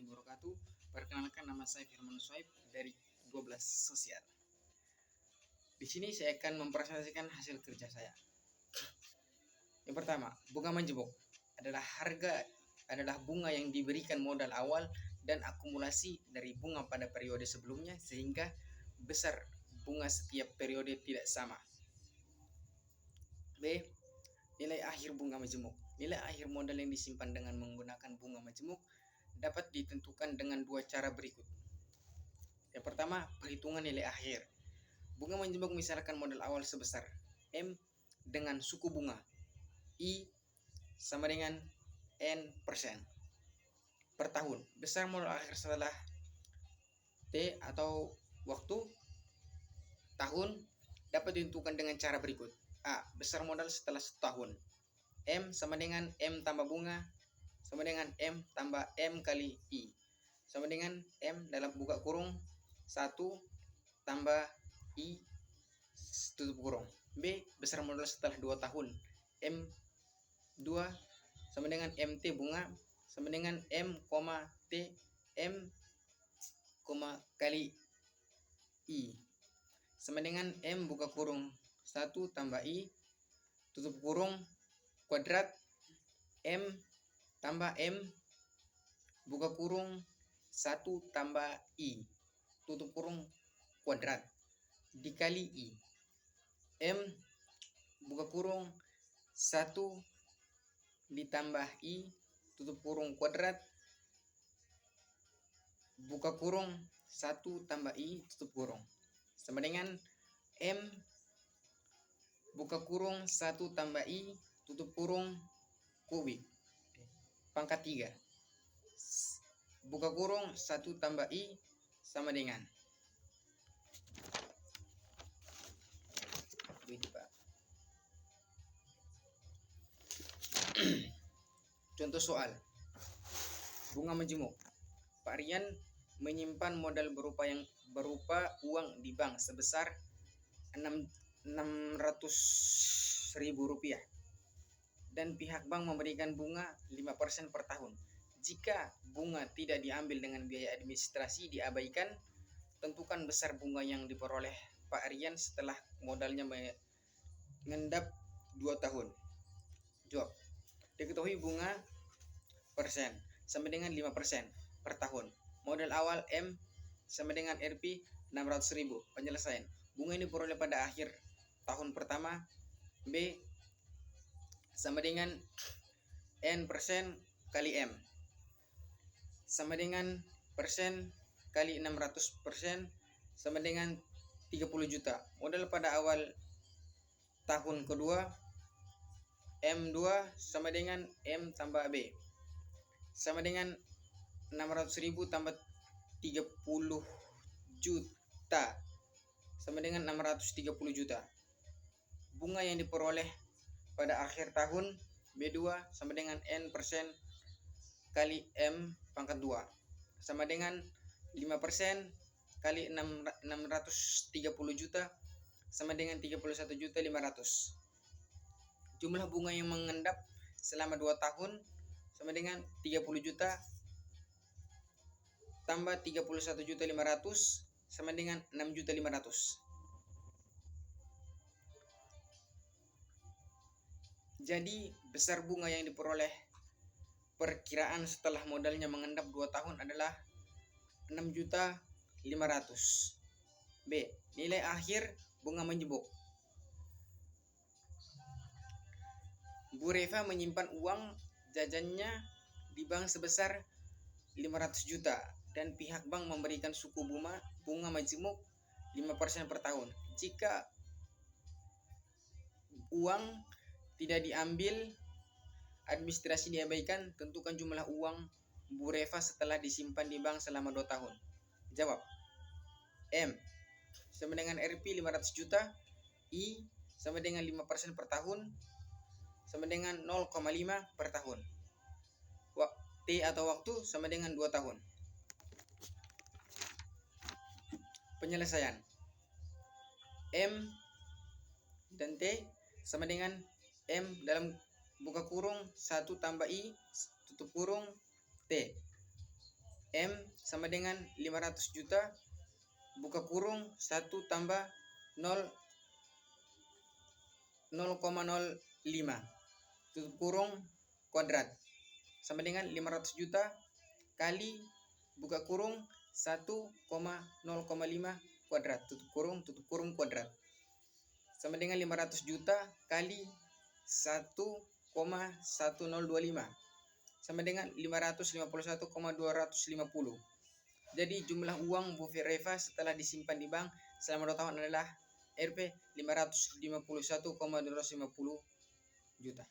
warahmatullahi wabarakatuh. Perkenalkan, nama saya Firman Swaib dari 12 Sosial. Di sini saya akan mempresentasikan hasil kerja saya. Yang pertama, bunga menjebok adalah bunga yang diberikan modal awal dan akumulasi dari bunga pada periode sebelumnya sehingga besar bunga setiap periode tidak sama. B. Nilai akhir bunga majemuk. Nilai akhir modal yang disimpan dengan menggunakan bunga majemuk dapat ditentukan dengan dua cara berikut. Yang pertama, perhitungan nilai akhir. Bunga majemuk misalkan modal awal sebesar M dengan suku bunga I sama dengan N% per tahun. Besar modal akhir setelah T atau waktu tahun dapat ditentukan dengan cara berikut. A. Besar modal setelah 1 tahun. M sama dengan M tambah bunga sama dengan M tambah M kali I sama dengan M dalam buka kurung 1 tambah I tutup kurung. B. Besar modal setelah 2 tahun. M2 sama dengan MT bunga sama dengan M, T M, kali I sama dengan M buka kurung 1 tambah I tutup kurung kuadrat M tambah M buka kurung 1 tambah I tutup kurung kuadrat dikali I M buka kurung 1 ditambah I tutup kurung kuadrat buka kurung 1 tambah I tutup kurung sama dengan M buka kurung 1 tambah I tutup kurung kubik pangkat 3 buka kurung 1 tambah I sama dengan contoh soal. Bunga menjemuk. Pak Rian menyimpan modal berupa uang di bank sebesar 600.000 rupiah dan pihak bank memberikan bunga 5% per tahun. Jika bunga tidak diambil dengan biaya administrasi diabaikan, tentukan besar bunga yang diperoleh Pak Rian setelah modalnya mengendap 2 tahun. Jawab. Diketahui bunga persen sama dengan 5% per tahun. Modal awal M sama dengan Rp 600.000. Penyelesaian. Bunga ini diperoleh pada akhir tahun pertama. B sama dengan N persen kali M sama dengan persen kali 600% sama dengan 30 juta. Modal pada awal tahun kedua M2 sama dengan M tambah B sama dengan 600.000 tambah 30 juta sama dengan 630 juta. Bunga yang diperoleh pada akhir tahun B2 sama dengan N persen kali M pangkat 2 sama dengan 5% kali 630 juta sama dengan 31.500. Jumlah bunga yang mengendap selama 2 tahun sama dengan 30 juta tambah 31.500 sama dengan 6.500. Jadi besar bunga yang diperoleh perkiraan setelah modalnya mengendap 2 tahun adalah 6.500. B. Nilai akhir bunga menjebok. Bu Reva menyimpan uang jajannya di bank sebesar 500 juta dan pihak bank memberikan suku bunga majemuk 5% per tahun. Jika uang tidak diambil, administrasi diabaikan, tentukan jumlah uang Bu Reva setelah disimpan di bank selama 2 tahun. Jawab. M sama dengan Rp 500 juta, I sama dengan 5% per tahun sama dengan 0,5 per tahun. T atau waktu sama dengan 2 tahun. Penyelesaian. M dan T sama dengan M dalam buka kurung 1 tambah I tutup kurung T M sama dengan 500 juta buka kurung 1 tambah 0,05 tutup kurung kuadrat sama dengan 500 juta kali buka kurung 1,0,5 kuadrat tutup kurung kuadrat sama dengan 500 juta kali 1,1025 sama dengan 551,250. Jadi jumlah uang Bu Reva setelah disimpan di bank selama 2 tahun adalah Rp 551,250 juta.